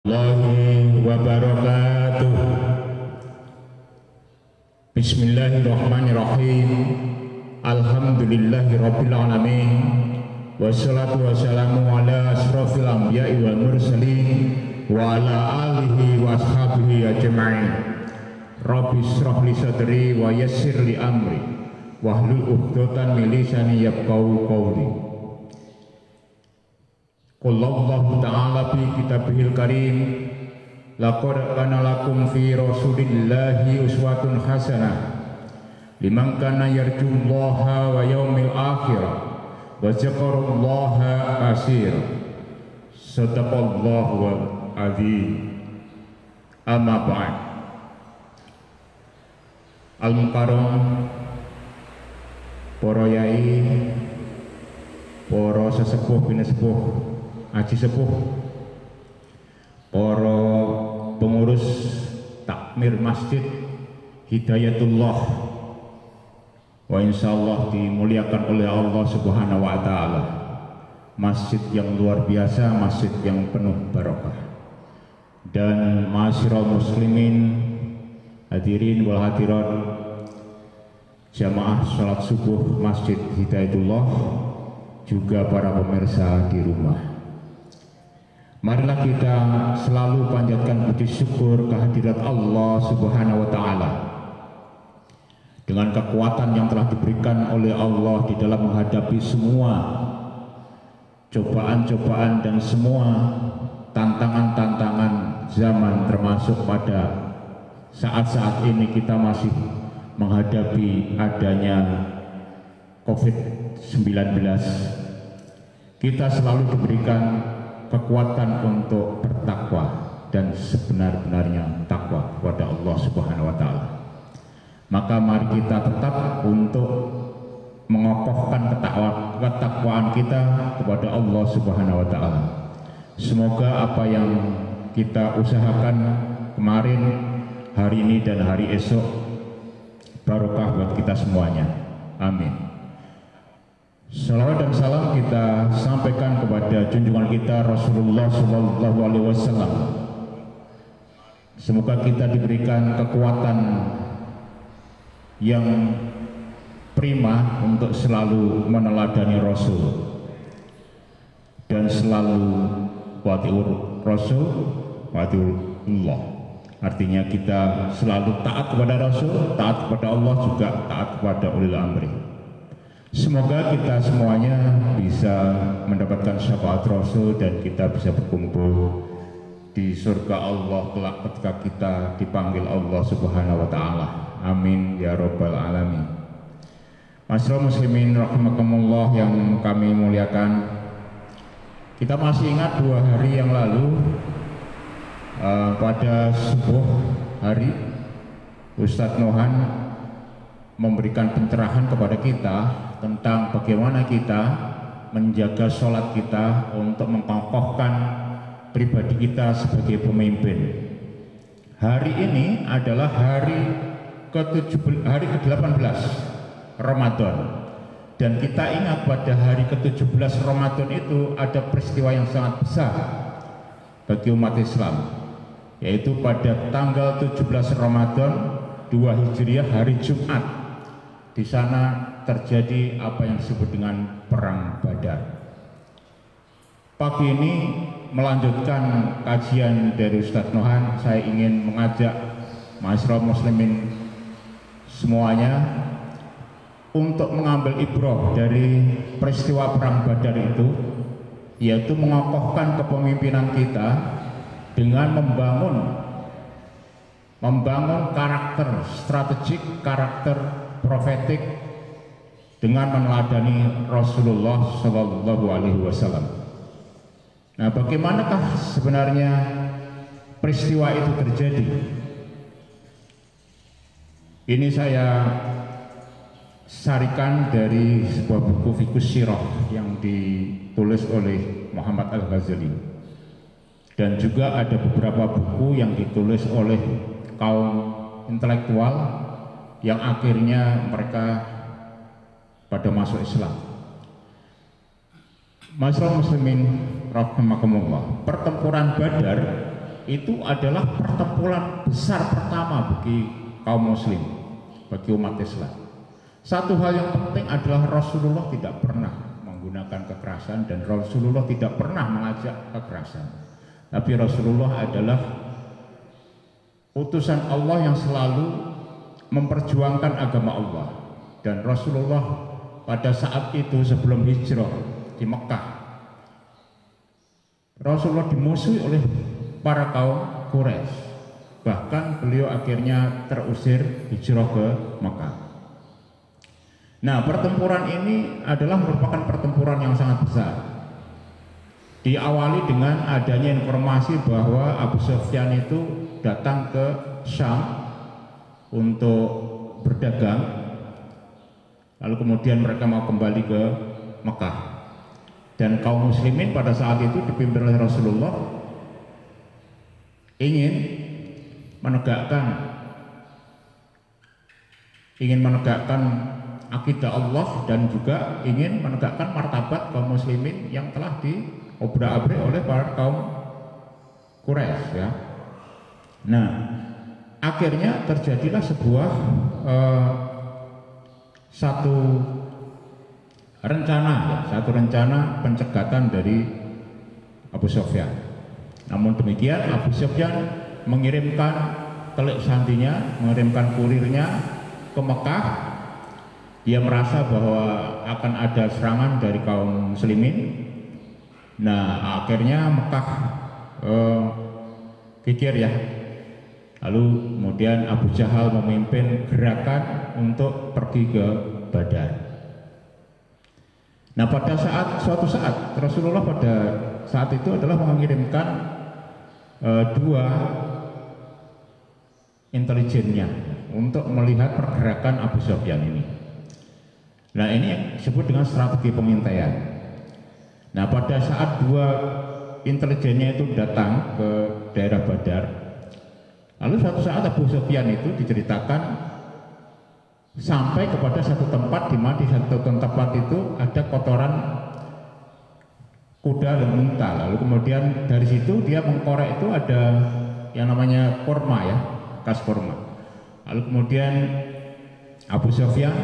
Warahmatullahi wabarakatuh. Bismillahirrahmanirrahim. Alhamdulillahi rabbil alamin. Wassalatu wassalamu ala asrofil anbiya'i wal mursalin wa ala alihi wa ashabihi ajma'in. Rabbi shrah li sadri wa yassir li amri wahlul 'uqdatam min lisani yafqahu qawli. Qullallahu ta'ala fi kitabihil karim, laqad kana lakum fi rasulillahi uswatun hasanah liman kana yarjullaha wa yaumil akhir wa dzakarallaha katsira. Sadaqallahu azim. Amma ba'd. Al-Mukarram, para yai, para sesepuh binesepuh, aji sepuh, para pengurus takmir masjid Hidayatullah, wa insyaallah dimuliakan oleh Allah Subhanahu wa taala. Masjid yang luar biasa, masjid yang penuh barokah. Dan ma'asyiral muslimin, hadirin wal hadirat, jamaah salat subuh Masjid Hidayatullah, juga para pemirsa di rumah. Marilah kita selalu panjatkan puji syukur kehadirat Allah Subhanahu wa taala dengan kekuatan yang telah diberikan oleh Allah di dalam menghadapi semua cobaan-cobaan dan semua tantangan-tantangan zaman, termasuk pada saat-saat ini kita masih menghadapi adanya COVID-19. Kita selalu diberikan kekuatan untuk bertakwa dan sebenar-benarnya takwa kepada Allah Subhanahu wa taala. Maka mari kita tetap untuk mengokohkan ketakwaan kita kepada Allah Subhanahu wa taala. Semoga apa yang kita usahakan kemarin, hari ini dan hari esok barokah buat kita semuanya. Amin. Salawat dan salam kita sampaikan kepada junjungan kita Rasulullah Sallallahu Alaihi Wasallam. Semoga kita diberikan kekuatan yang prima untuk selalu meneladani Rasul dan selalu wati'ur Rasul, wati'ullah. Artinya kita selalu taat kepada Rasul, taat kepada Allah, juga taat kepada ulil amri. Semoga kita semuanya bisa mendapatkan syafaat Rasul dan kita bisa berkumpul di surga Allah kelak ketika kita dipanggil Allah Subhanahu wa taala. Amin ya rabbal alamin. Masyaallah muslimin rahimakumullah yang kami muliakan. Kita masih ingat 2 hari yang lalu pada subuh hari Ustadz Nohan memberikan pencerahan kepada kita tentang bagaimana kita menjaga sholat kita untuk mengkokohkan pribadi kita sebagai pemimpin. Hari ini adalah hari ke-18 Ramadan, dan kita ingat pada hari ke-17 Ramadan itu ada peristiwa yang sangat besar bagi umat Islam, yaitu pada tanggal 17 Ramadan 2 Hijriah, hari Jumat. Di sana terjadi apa yang disebut dengan Perang Badar. Pagi ini melanjutkan kajian dari Ustadz Nohan, saya ingin mengajak masyarakat muslimin semuanya untuk mengambil ibrah dari peristiwa Perang Badar itu, yaitu mengokohkan kepemimpinan kita dengan membangun karakter strategik, karakter profetik dengan meneladani Rasulullah Sallallahu Alaihi Wasallam. Nah, bagaimanakah sebenarnya peristiwa itu terjadi? Ini saya sarikan dari sebuah buku Fiqhus Sirah yang ditulis oleh Muhammad Al-Ghazali, dan juga ada beberapa buku yang ditulis oleh kaum intelektual yang akhirnya mereka pada masuk Islam. Masyaallah muslimin rahimakumullah. Pertempuran Badar itu adalah pertempuran besar pertama bagi kaum muslim, bagi umat Islam. Satu hal yang penting adalah Rasulullah tidak pernah menggunakan kekerasan dan Rasulullah tidak pernah mengajak kekerasan. Tapi Rasulullah adalah utusan Allah yang selalu memperjuangkan agama Allah. Dan Rasulullah pada saat itu sebelum hijrah di Mekah, Rasulullah dimusuhi oleh para kaum Quraisy. Bahkan beliau akhirnya terusir hijrah ke Mekah. Nah, pertempuran ini adalah merupakan pertempuran yang sangat besar. Diawali dengan adanya informasi bahwa Abu Sufyan itu datang ke Syam untuk berdagang, lalu kemudian mereka mau kembali ke Mekah. Dan kaum muslimin pada saat itu dipimpin oleh Rasulullah ingin menegakkan akidah Allah dan juga ingin menegakkan martabat kaum muslimin yang telah diobrak-abrik oleh para kaum Quraisy, ya. Nah, akhirnya terjadilah sebuah satu rencana pencegatan dari Abu Sufyan. Namun demikian, Abu Sufyan mengirimkan telik sandinya, mengirimkan kurirnya ke Mekah. Dia merasa bahwa akan ada serangan dari kaum muslimin. Nah, akhirnya Mekah geger, ya. Lalu kemudian Abu Jahal memimpin gerakan untuk pergi ke Badar. Nah, pada suatu saat Rasulullah pada saat itu adalah mengirimkan dua intelijennya untuk melihat pergerakan Abu Sufyan ini. Nah, ini yang disebut dengan strategi pengintaian. Nah, pada saat dua intelijennya itu datang ke daerah Badar, lalu suatu saat Abu Sufyan itu diceritakan sampai kepada satu tempat di mana di satu tempat itu ada kotoran kuda dan unta. Lalu kemudian dari situ dia mengkorek, itu ada yang namanya korma, ya, bekas korma. Lalu kemudian Abu Sufyan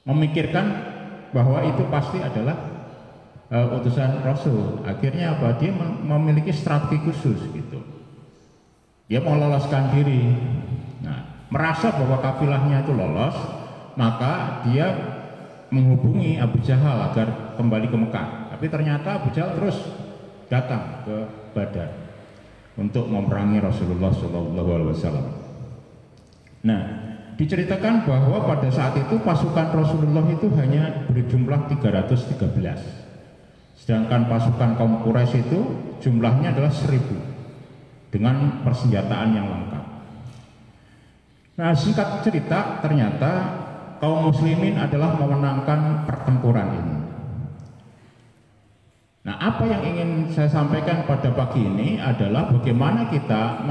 memikirkan bahwa itu pasti adalah utusan Rasul. Akhirnya apa? Dia memiliki strategi khusus gitu. Dia mau loloskan diri. Nah, merasa bahwa kafilahnya itu lolos, maka dia menghubungi Abu Jahal agar kembali ke Mekah. Tapi ternyata Abu Jahal terus datang ke Badar untuk memerangi Rasulullah SAW. Nah, diceritakan bahwa pada saat itu pasukan Rasulullah itu hanya berjumlah 313, sedangkan pasukan kaum Quraisy itu jumlahnya adalah 1000 dengan persenjataan yang lengkap. Nah, singkat cerita, ternyata kaum muslimin adalah memenangkan pertempuran ini. Nah, apa yang ingin saya sampaikan pada pagi ini adalah bagaimana kita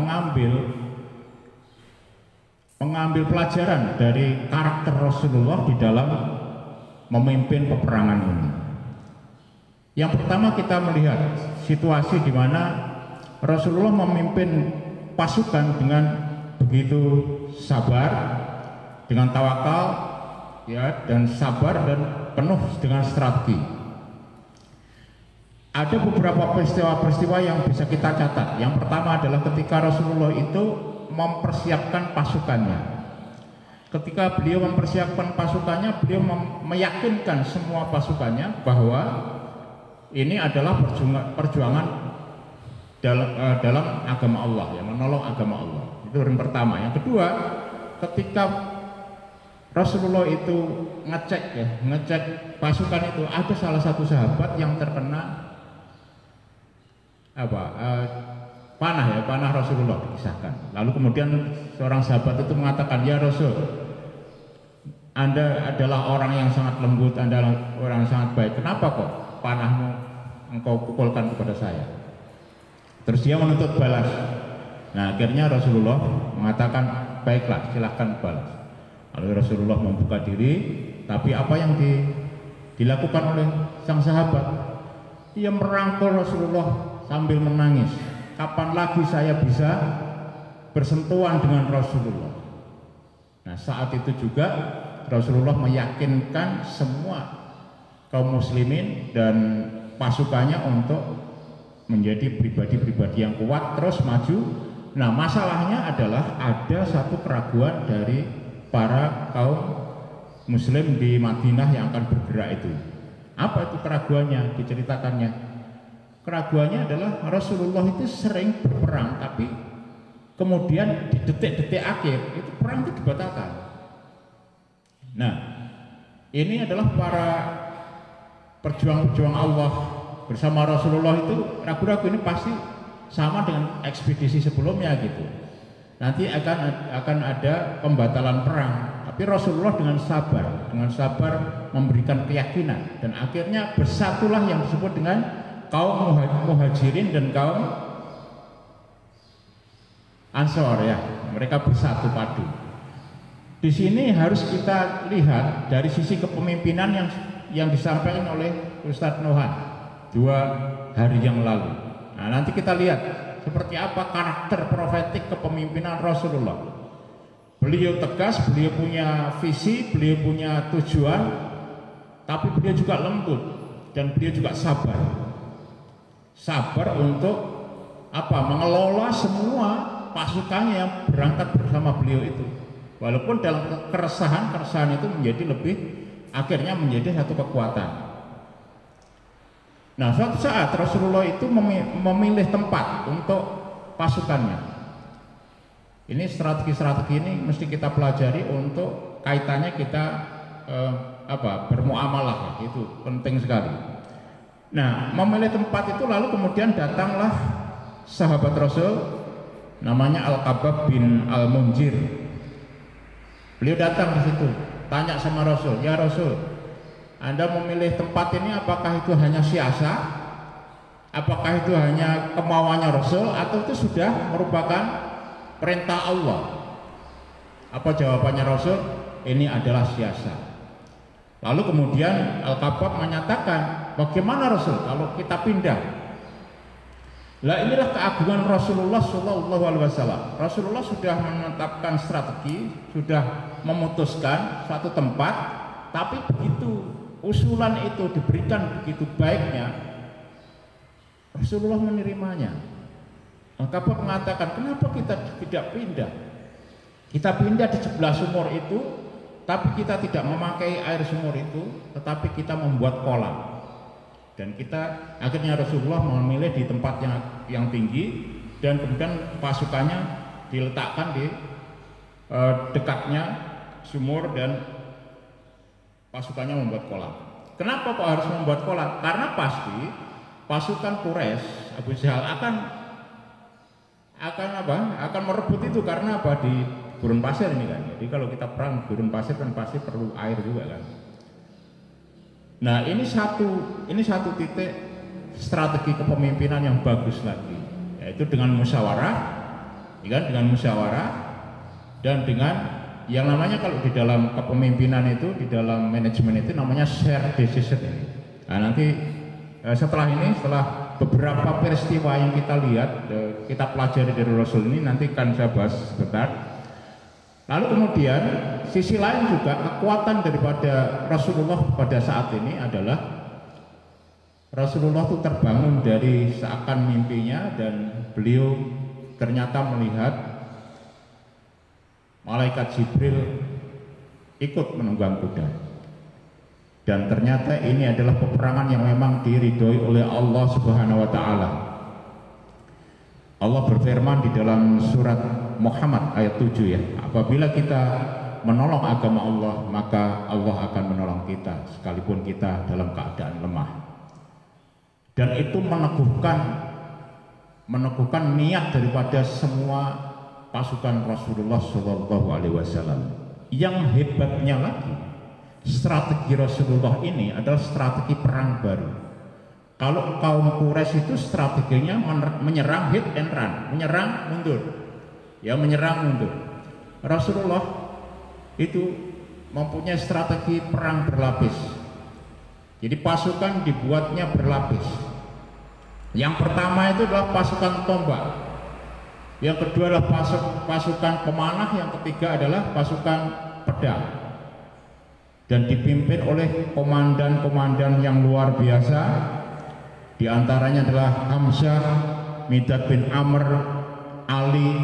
mengambil pelajaran dari karakter Rasulullah di dalam memimpin peperangan ini. Yang pertama, kita melihat situasi di mana Rasulullah memimpin pasukan dengan begitu sabar, dengan tawakal, ya, dan sabar dan penuh dengan strategi. Ada beberapa peristiwa-peristiwa yang bisa kita catat. Yang pertama adalah ketika Rasulullah itu mempersiapkan pasukannya. Ketika beliau mempersiapkan pasukannya, beliau meyakinkan semua pasukannya bahwa ini adalah perjuangan dalam agama Allah, ya, menolong agama Allah. Itu yang pertama. Yang kedua, ketika Rasulullah itu ngecek pasukan itu, ada salah satu sahabat yang terkena panah Rasulullah dikisahkan. Lalu kemudian seorang sahabat itu mengatakan, "Ya Rasul, Anda adalah orang yang sangat lembut, Anda adalah orang yang sangat baik. Kenapa kok panahmu engkau pukulkan kepada saya?" Terus dia menuntut balas. Nah, akhirnya Rasulullah mengatakan, "Baiklah, silahkan balas." Lalu Rasulullah membuka diri, tapi apa yang dilakukan oleh sang sahabat? Ia merangkul Rasulullah sambil menangis, kapan lagi saya bisa bersentuhan dengan Rasulullah. Nah, saat itu juga Rasulullah meyakinkan semua kaum muslimin dan pasukannya untuk menjadi pribadi-pribadi yang kuat terus maju. Nah, masalahnya adalah ada satu keraguan dari para kaum muslim di Madinah yang akan bergerak itu. Apa itu keraguannya? Diceritakannya. Keraguannya adalah Rasulullah itu sering berperang, tapi kemudian di detik-detik akhir itu perang itu dibatalkan. Nah, ini adalah para perjuang-perjuang Allah bersama Rasulullah itu ragu-ragu, ini pasti sama dengan ekspedisi sebelumnya gitu. Nanti akan ada pembatalan perang, tapi Rasulullah dengan sabar memberikan keyakinan, dan akhirnya bersatulah yang disebut dengan kaum muhajirin dan kaum ansor ya, mereka bersatu padu. Di sini harus kita lihat dari sisi kepemimpinan yang disampaikan oleh Ustadz Nohan 2 hari yang lalu. Nah, nanti kita lihat seperti apa karakter profetik kepemimpinan Rasulullah. Beliau tegas, beliau punya visi, beliau punya tujuan, tapi beliau juga lembut dan beliau juga sabar. Sabar untuk apa? Mengelola semua pasukannya yang berangkat bersama beliau itu. Walaupun dalam keresahan itu akhirnya menjadi satu kekuatan. Nah, suatu saat Rasulullah itu memilih tempat untuk pasukannya. Ini strategi ini mesti kita pelajari untuk kaitannya kita bermuamalah, itu penting sekali. Nah, memilih tempat itu lalu kemudian datanglah sahabat Rasul namanya Al-Qabab bin Al-Munzir. Beliau datang di situ, tanya sama Rasul, "Ya Rasul, Anda memilih tempat ini apakah itu hanya siasat? Apakah itu hanya kemauannya Rasul atau itu sudah merupakan perintah Allah?" Apa jawabannya Rasul? Ini adalah siasat. Lalu kemudian Al-Qabab menyatakan, "Bagaimana Rasul kalau kita pindah?" Lah, inilah keagungan Rasulullah SAW. Rasulullah sudah menetapkan strategi, sudah memutuskan suatu tempat, tapi begitu usulan itu diberikan begitu baiknya, Rasulullah menerimanya. Al-Qabab mengatakan, "Kenapa kita tidak pindah? Kita pindah di sebelah sumur itu, tapi kita tidak memakai air sumur itu, tetapi kita membuat kolam." Dan akhirnya Rasulullah memilih di tempat yang tinggi, dan kemudian pasukannya diletakkan di dekatnya sumur dan pasukannya membuat kolam. Kenapa kok harus membuat kolam? Karena pasti pasukan Quraisy, Abu Jahal akan merebut itu, karena apa? Di gurun pasir ini kan. Jadi kalau kita perang gurun pasir kan pasti perlu air juga kan. Nah, ini satu titik strategi kepemimpinan yang bagus lagi, yaitu dengan musyawarah, dan dengan yang namanya, kalau di dalam kepemimpinan itu, di dalam manajemen itu namanya share decision. Nah, nanti setelah beberapa peristiwa yang kita lihat, kita pelajari dari Rasul ini, nanti akan saya bahas sebentar. Lalu kemudian sisi lain juga kekuatan daripada Rasulullah pada saat ini adalah Rasulullah itu terbangun dari seakan mimpinya, dan beliau ternyata melihat malaikat Jibril ikut menunggang kuda, dan ternyata ini adalah peperangan yang memang diridhoi oleh Allah Subhanahu wa Ta'ala. Allah berfirman di dalam surat Muhammad ayat 7 ya, apabila kita menolong agama Allah, maka Allah akan menolong kita sekalipun kita dalam keadaan lemah. Dan itu meneguhkan niat daripada semua pasukan Rasulullah SAW. Yang hebatnya lagi, strategi Rasulullah ini adalah strategi perang baru. Kalau kaum Quraisy itu strateginya menyerang, hit and run, menyerang mundur. Rasulullah itu mempunyai strategi perang berlapis. Jadi pasukan dibuatnya berlapis. Yang pertama itu adalah pasukan tombak, yang kedua adalah pasukan pemanah, yang ketiga adalah pasukan pedang, dan dipimpin oleh komandan-komandan yang luar biasa. Di antaranya adalah Hamzah, Miqdad bin Amr, Ali,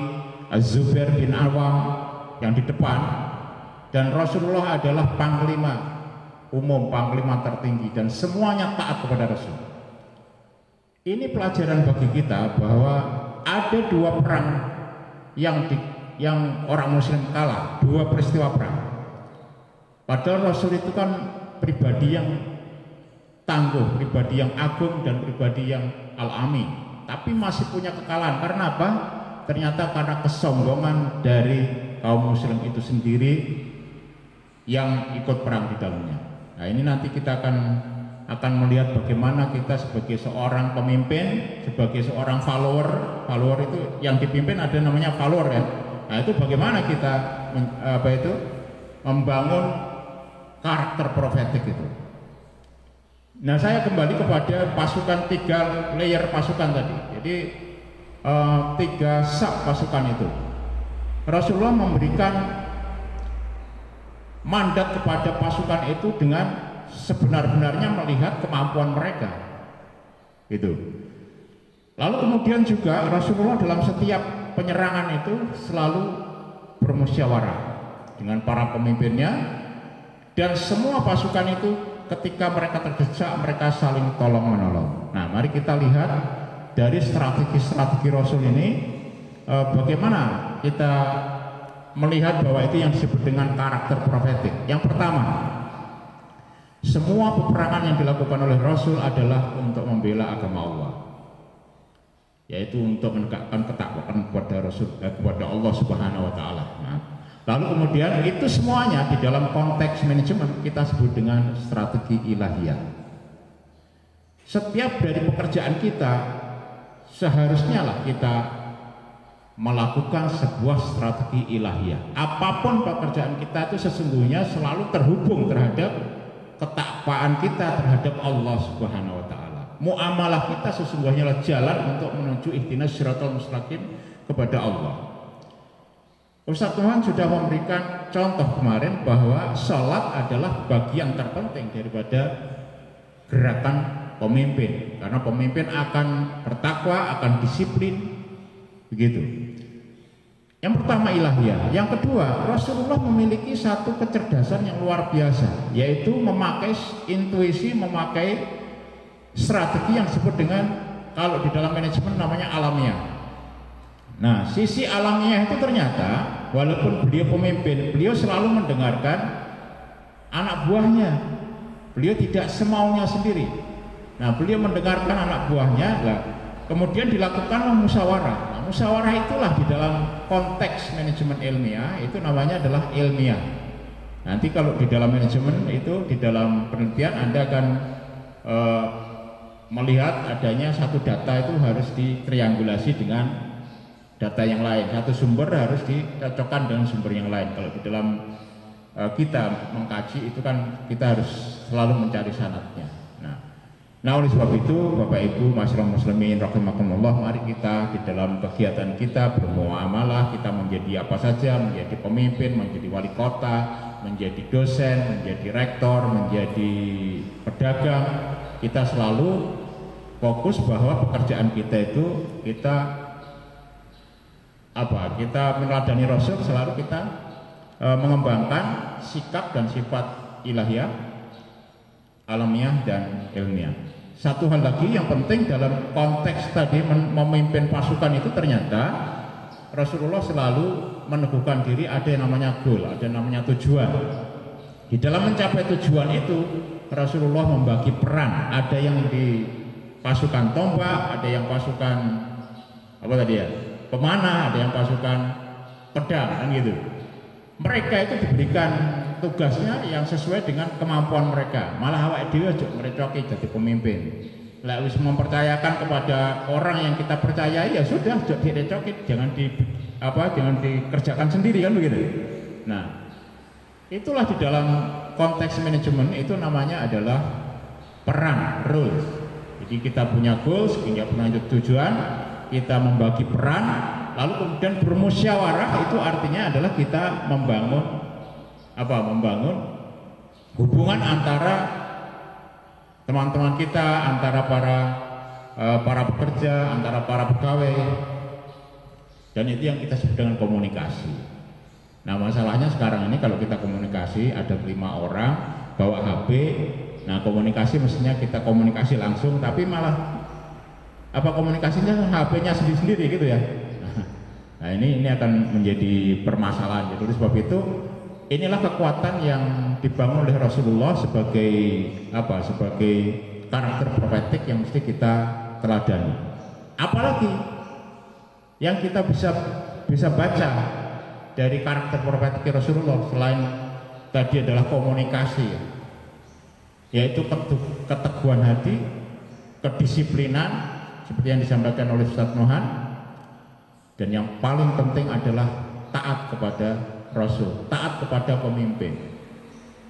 Az-Zubair bin Awam yang di depan, dan Rasulullah adalah panglima umum, panglima tertinggi, dan semuanya taat kepada Rasul. Ini pelajaran bagi kita bahwa ada dua perang yang orang Muslim kalah, dua peristiwa perang. Padahal Rasul itu kan pribadi yang tangguh, pribadi yang agung, dan pribadi yang alami, tapi masih punya kekalahan. Karena apa? Ternyata karena kesombongan dari kaum Muslim itu sendiri yang ikut perang di dalamnya. Nah, ini nanti kita akan melihat bagaimana kita sebagai seorang pemimpin, sebagai seorang follower itu yang dipimpin ada namanya follower ya. Nah, itu bagaimana kita membangun karakter profetik itu. Nah, saya kembali kepada pasukan, 3 layer pasukan tadi. Jadi 3 sak pasukan itu. Rasulullah memberikan mandat kepada pasukan itu dengan sebenar-benarnya melihat kemampuan mereka. Gitu. Lalu kemudian juga Rasulullah dalam setiap penyerangan itu selalu bermusyawarah dengan para pemimpinnya, dan semua pasukan itu ketika mereka terdesak mereka saling tolong menolong. Nah, mari kita lihat dari strategi Rasul ini bagaimana kita melihat bahwa itu yang disebut dengan karakter profetik. Yang pertama, semua peperangan yang dilakukan oleh Rasul adalah untuk membela agama Allah, yaitu untuk menegakkan ketakwaan kepada Allah Subhanahu wa taala. Nah, lalu kemudian itu semuanya di dalam konteks manajemen kita sebut dengan strategi ilahiyah. Setiap dari pekerjaan kita seharusnya lah kita melakukan sebuah strategi ilahiyah. Apapun pekerjaan kita itu sesungguhnya selalu terhubung terhadap ketakwaan kita terhadap Allah Subhanahu wa taala. Muamalah kita sesungguhnya adalah jalan untuk menuju ihdinas siratal mustaqim kepada Allah. Ustaz Tuhan sudah memberikan contoh kemarin bahwa sholat adalah bagian terpenting daripada gerakan pemimpin, karena pemimpin akan bertakwa, akan disiplin, begitu. Yang pertama ilahiyah. Yang kedua, Rasulullah memiliki satu kecerdasan yang luar biasa, yaitu memakai intuisi, memakai strategi yang disebut dengan, kalau di dalam manajemen namanya alamiah. Nah, sisi alamiah itu ternyata walaupun beliau pemimpin, beliau selalu mendengarkan anak buahnya. Beliau tidak semaunya sendiri. Nah, beliau mendengarkan anak buahnya, kemudian dilakukan musyawarah. Nah, musyawarah itulah di dalam konteks manajemen ilmiah itu namanya adalah ilmiah. Nanti kalau di dalam manajemen itu, di dalam penelitian Anda akan melihat adanya satu data itu harus ditriangulasi dengan data yang lain, satu sumber harus dicocokkan dengan sumber yang lain. Kalau di dalam kita mengkaji itu kan kita harus selalu mencari sanadnya. Nah, oleh sebab itu Bapak Ibu masyarakat muslimin rahimakumullah, mari kita di dalam kegiatan kita bermuamalah, kita menjadi apa saja, menjadi pemimpin, menjadi wali kota, menjadi dosen, menjadi rektor, menjadi pedagang, kita selalu fokus bahwa pekerjaan kita itu kita meneladani Rasul, selalu kita mengembangkan sikap dan sifat ilahiyah, alamiah dan ilmiah. Satu hal lagi yang penting dalam konteks tadi memimpin pasukan itu, ternyata Rasulullah selalu meneguhkan diri ada yang namanya goal, ada yang namanya tujuan. Di dalam mencapai tujuan itu Rasulullah membagi peran, ada yang di pasukan tombak, ada yang pasukan pemanah, ada yang pasukan pedang, kan gitu. Mereka itu diberikan tugasnya yang sesuai dengan kemampuan mereka. Malah awake dhewe aja ngrecoki jadi pemimpin. Lek wis mempercayakan kepada orang yang kita percayai, ya sudah aja direcoki, jangan dikerjakan sendiri, kan begitu. Nah, itulah di dalam konteks manajemen itu namanya adalah peran, rules. Jadi kita punya goals, punya tujuan, kita membagi peran, lalu kemudian bermusyawarah. Itu artinya adalah kita membangun apa? Membangun hubungan antara teman-teman kita, antara para pekerja, antara para pegawai, dan itu yang kita sebut dengan komunikasi. Nah, masalahnya sekarang ini kalau kita komunikasi ada 5 orang bawa HP. Nah, komunikasi mestinya kita komunikasi langsung, tapi malah apa komunikasinya HP-nya sendiri-sendiri gitu ya. Nah, ini akan menjadi permasalahan. Jadi sebab itu inilah kekuatan yang dibangun oleh Rasulullah sebagai apa? Sebagai karakter profetik yang mesti kita teladani. Apalagi yang kita bisa baca dari karakter profetik Rasulullah selain tadi adalah komunikasi, yaitu keteguhan hati, kedisiplinan seperti yang disampaikan oleh Ustaz Nohan, dan yang paling penting adalah taat kepada Rasul, taat kepada pemimpin.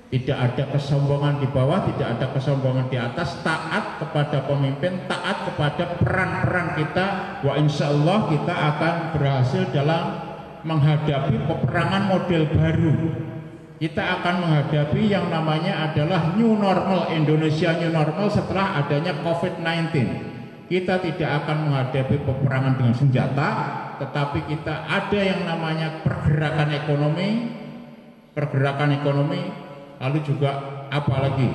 Tidak ada kesombongan di bawah, tidak ada kesombongan di atas, taat kepada pemimpin, taat kepada peran-peran kita. Wa insya Allah kita akan berhasil dalam menghadapi peperangan model baru. Kita akan menghadapi yang namanya adalah new normal, Indonesia new normal setelah adanya COVID-19. Kita tidak akan menghadapi peperangan dengan senjata, tetapi kita ada yang namanya pergerakan ekonomi, lalu juga apalagi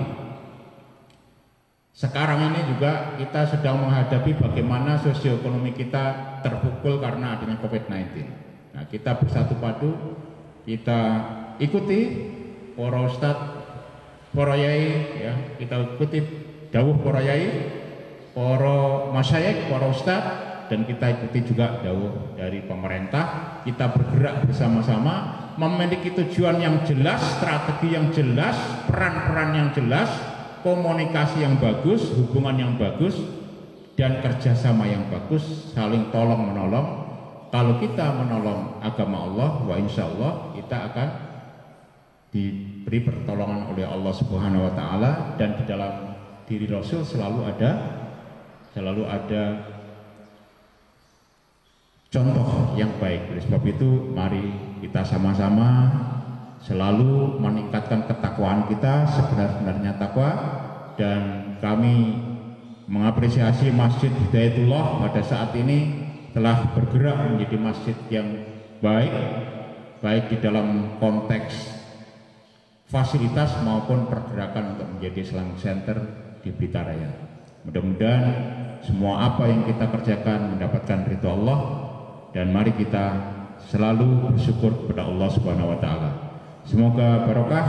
sekarang ini juga kita sedang menghadapi bagaimana sosioekonomi kita terpukul karena adanya COVID-19. Nah, kita bersatu padu, kita ikuti para ustadz, para yai, ya, kita ikuti dawuh para yai, para masyayikh, para ustadz, dan kita ikuti juga dawuh dari pemerintah. Kita bergerak bersama-sama, memiliki tujuan yang jelas, strategi yang jelas, peran-peran yang jelas, komunikasi yang bagus, hubungan yang bagus, dan kerjasama yang bagus, saling tolong menolong. Kalau kita menolong agama Allah, wa insya Allah kita akan diberi pertolongan oleh Allah Subhanahu wa Ta'ala, dan di dalam diri Rasul selalu ada contoh yang baik. Oleh sebab itu mari kita sama-sama selalu meningkatkan ketakwaan kita, sebenar-benarnya takwa, dan kami mengapresiasi Masjid Hidayatullah pada saat ini telah bergerak menjadi masjid yang baik di dalam konteks fasilitas maupun pergerakan untuk menjadi Islamic Center di Blitar Raya. Mudah-mudahan semua apa yang kita kerjakan mendapatkan ridho Allah, dan mari kita selalu bersyukur kepada Allah Subhanahu wa Ta'ala. Semoga barokah.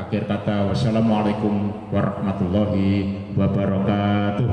Akhir kata, wassalamualaikum warahmatullahi wabarakatuh.